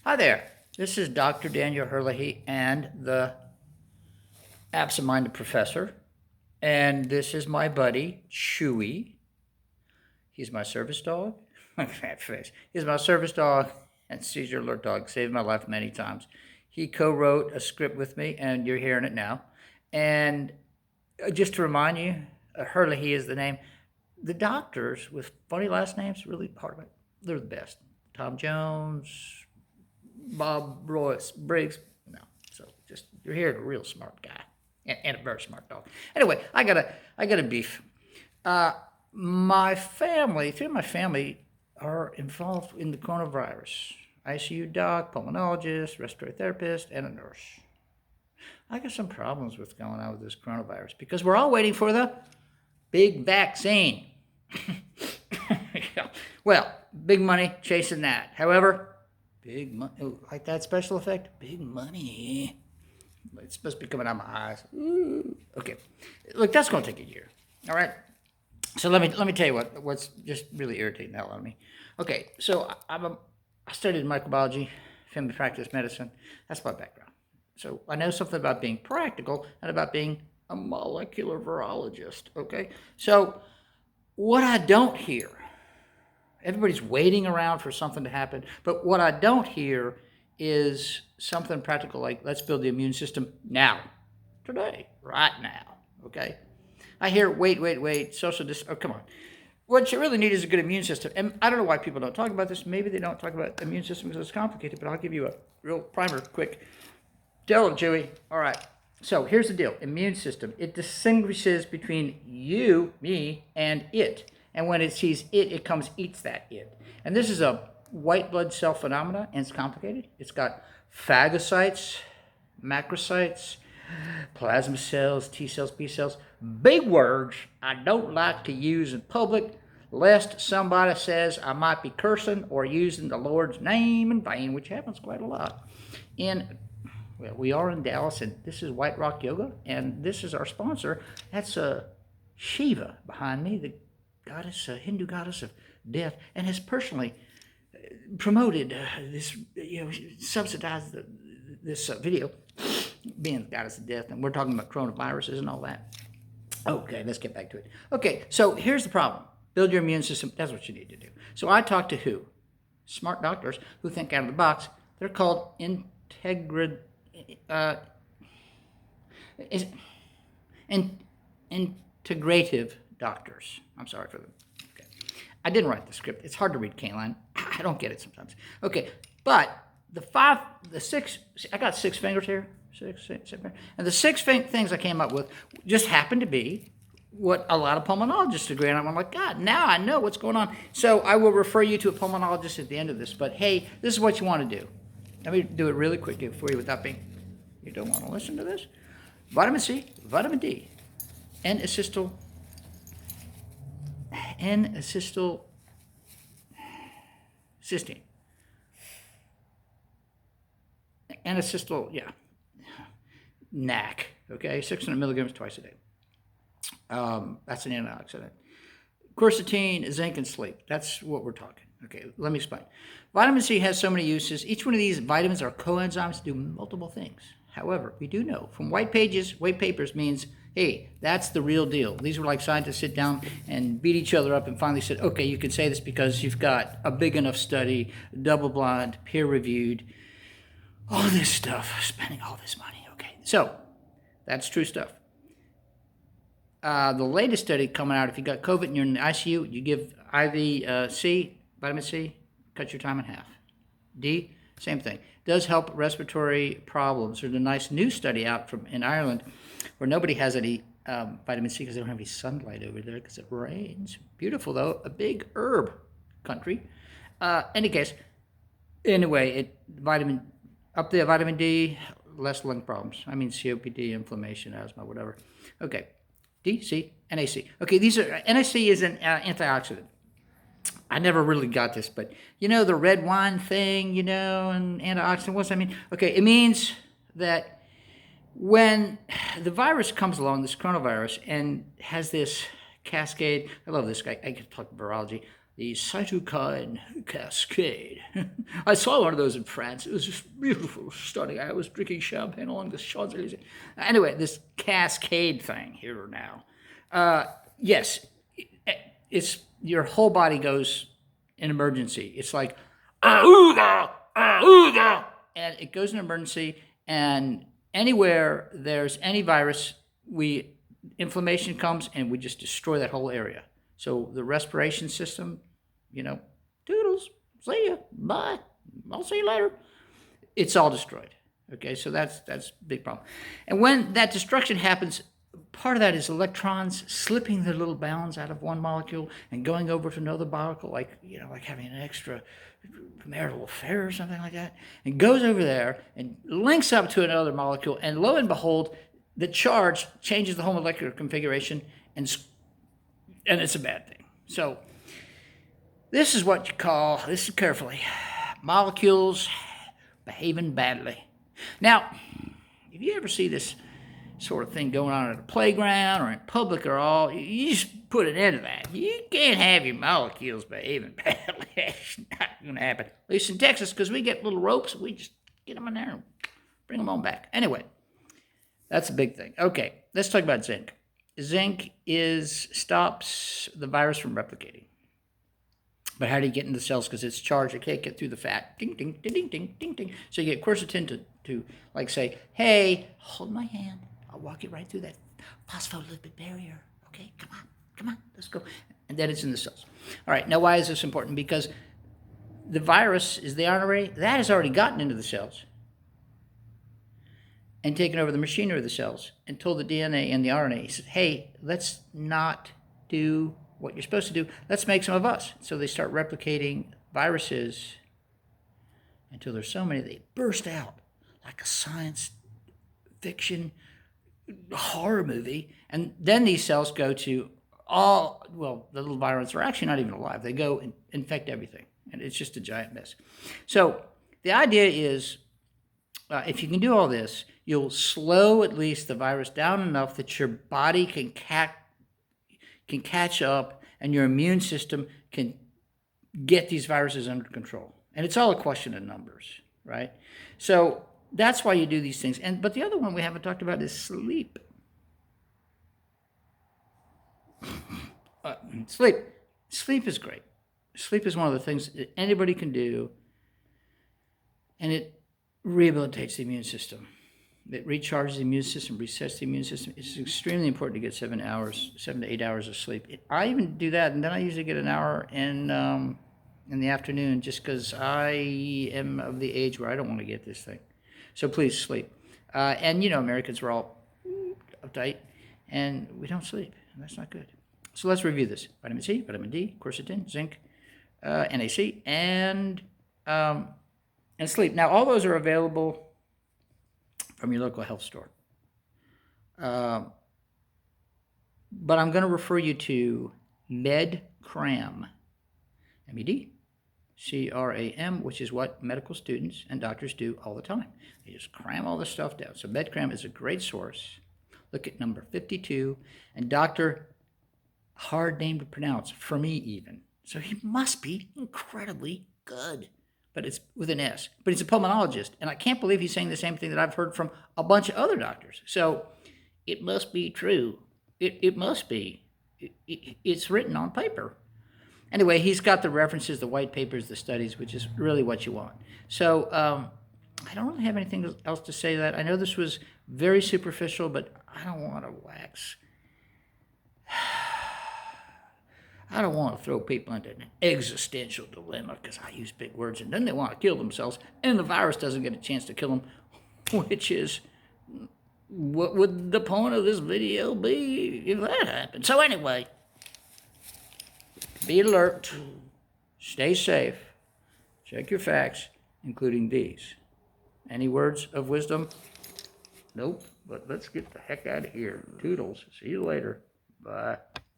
Hi there. This is Dr. Daniel Herlihy and the absent-minded professor. And this is my buddy, Chewy. He's my service dog. He's my service dog and seizure alert dog. Saved my life many times. He co-wrote a script with me, and you're hearing it now. And just to remind you, Herlihy is the name. The doctors with funny last names, really part of it. They're the best. Tom Jones, Bob Royce, Briggs. No. So just you're hearing a real smart guy and a very smart dog. Anyway, I got a beef. My family, three of my family are involved in the coronavirus. ICU doc, pulmonologist, respiratory therapist, and a nurse. I got some problems with going on with this coronavirus because we're all waiting for the big vaccine. Well, big money chasing that. However, big money, like that special effect, big money. It's supposed to be coming out of my eyes. Ooh. Okay, look, that's going to take a year. All right. So let me tell you what's just really irritating the hell out of me. Okay, so I studied microbiology, family practice medicine. That's my background. So I know something about being practical and about being a molecular virologist. Okay, so what I don't hear. Everybody's waiting around for something to happen. But what I don't hear is something practical like, let's build the immune system now, today, right now, okay? I hear, wait, social oh, come on. What you really need is a good immune system. And I don't know why people don't talk about this. Maybe they don't talk about the immune system because it's complicated, but I'll give you a real primer quick. Tell them, Chewy. All right. So here's the deal. Immune system. It distinguishes between you, me, and it. And when it sees it, it comes, eats that it. And this is a white blood cell phenomena, and it's complicated. It's got phagocytes, macrocytes, plasma cells, T cells, B cells. Big words I don't like to use in public, lest somebody says I might be cursing or using the Lord's name in vain, which happens quite a lot. Well, we are in Dallas, and this is White Rock Yoga, and this is our sponsor. That's Shiva behind me, the goddess, Hindu goddess of death, and has personally promoted this, subsidized this video, being the goddess of death, and we're talking about coronaviruses and all that. Okay, let's get back to it. Okay, so here's the problem. Build your immune system. That's what you need to do. So I talked to who? Smart doctors who think out of the box. They're called integrative doctors. I'm sorry for them. Okay. I didn't write the script. It's hard to read K-line. I don't get it sometimes. Okay, but I got 6 fingers here. Six, and the 6 things I came up with just happened to be what a lot of pulmonologists agree on. I'm like, God, now I know what's going on. So I will refer you to a pulmonologist at the end of this. But hey, this is what you want to do. Let me do it really quickly for you without being, you don't want to listen to this. Vitamin C, vitamin D, N-acetylcysteine. NAC, okay, 600 milligrams twice a day. That's an antioxidant. Quercetin, zinc, and sleep. That's what we're talking. Okay, let me explain. Vitamin C has so many uses. Each one of these vitamins are coenzymes to do multiple things. However, we do know from white papers means, hey, that's the real deal. These were like scientists sit down and beat each other up and finally said, okay, you can say this because you've got a big enough study, double-blind, peer-reviewed, all this stuff, spending all this money. Okay, so that's true stuff. The latest study coming out, if you got COVID and you're in the ICU, you give IV C, vitamin C, cut your time in half. D, same thing. Does help respiratory problems. There's a nice new study out in Ireland where nobody has any vitamin C because they don't have any sunlight over there because it rains. Beautiful, though. A big herb country. Anyway, up there, vitamin D, less lung problems. I mean, COPD, inflammation, asthma, whatever. Okay, D, C, NAC. Okay, NAC is an antioxidant. I never really got this, but the red wine thing, and antioxidant, what's that mean? Okay, it means that when the virus comes along, this coronavirus, and has this cascade, I love this guy, I could talk virology, the cytokine cascade. I saw one of those in France. It was just beautiful, stunning. I was drinking champagne along the Champs-Elysees. Anyway, this cascade thing here now. Yes, it's your whole body goes in emergency. It's like, and it goes in emergency, and anywhere there's any virus, inflammation comes and we just destroy that whole area. So the respiration system, toodles, see ya, bye, I'll see you later. It's all destroyed. Okay, so that's a big problem. And when that destruction happens, part of that is electrons slipping their little bounds out of one molecule and going over to another molecule, like having an extra marital affair or something like that, and goes over there and links up to another molecule, and lo and behold, the charge changes the whole molecular configuration, and it's a bad thing. So this is what you call, listen carefully, molecules behaving badly. Now, if you ever see this sort of thing going on at a playground or in public or all, you just put an end to that. You can't have your molecules behaving badly. It's not going to happen. At least in Texas, because we get little ropes, we just get them in there and bring them on back. Anyway, that's a big thing. Okay, let's talk about zinc. Zinc stops the virus from replicating. But how do you get into the cells? Because it's charged. It can't get through the fat. Ding, ding, ding, ding, ding, ding, ding. So you get quercetin to like say, hey, hold my hand. I'll walk you right through that phospholipid barrier. Okay, come on, let's go. And then it's in the cells. All right, now why is this important? Because the virus is the RNA. That has already gotten into the cells and taken over the machinery of the cells and told the DNA and the RNA, said, hey, let's not do what you're supposed to do. Let's make some of us. So they start replicating viruses until there's so many they burst out like a science fiction horror movie. And then these cells go to the little viruses are actually not even alive. They go and infect everything. And it's just a giant mess. So the idea is, if you can do all this, you'll slow at least the virus down enough that your body can catch up and your immune system can get these viruses under control. And it's all a question of numbers, right? So that's why you do these things. But the other one we haven't talked about is sleep. Sleep is great. Sleep is one of the things that anybody can do, and it rehabilitates the immune system. It recharges the immune system, resets the immune system. It's extremely important to get 7 to 8 hours of sleep. I even do that, and then I usually get an hour in the afternoon, just because I am of the age where I don't want to get this thing. So please sleep. And Americans are all uptight, and we don't sleep, and that's not good. So let's review this: vitamin C, vitamin D, quercetin, zinc, NAC, and sleep. Now, all those are available from your local health store. But I'm going to refer you to MedCram, MEDCRAM, which is what medical students and doctors do all the time. They just cram all this stuff down. So MedCram is a great source. Look at number 52. And Dr. hard name to pronounce, for me even. So he must be incredibly good. But it's with an S. But he's a pulmonologist, and I can't believe he's saying the same thing that I've heard from a bunch of other doctors. So it must be true. It must be. It's written on paper. Anyway, he's got the references, the white papers, the studies, which is really what you want. So I don't really have anything else to say to that. I know this was very superficial, but I don't want to wax. I don't want to throw people into an existential dilemma because I use big words, and then they want to kill themselves, and the virus doesn't get a chance to kill them, which is what would the point of this video be if that happened? So anyway, be alert, stay safe, check your facts, including these. Any words of wisdom? Nope, but let's get the heck out of here. Toodles. See you later. Bye.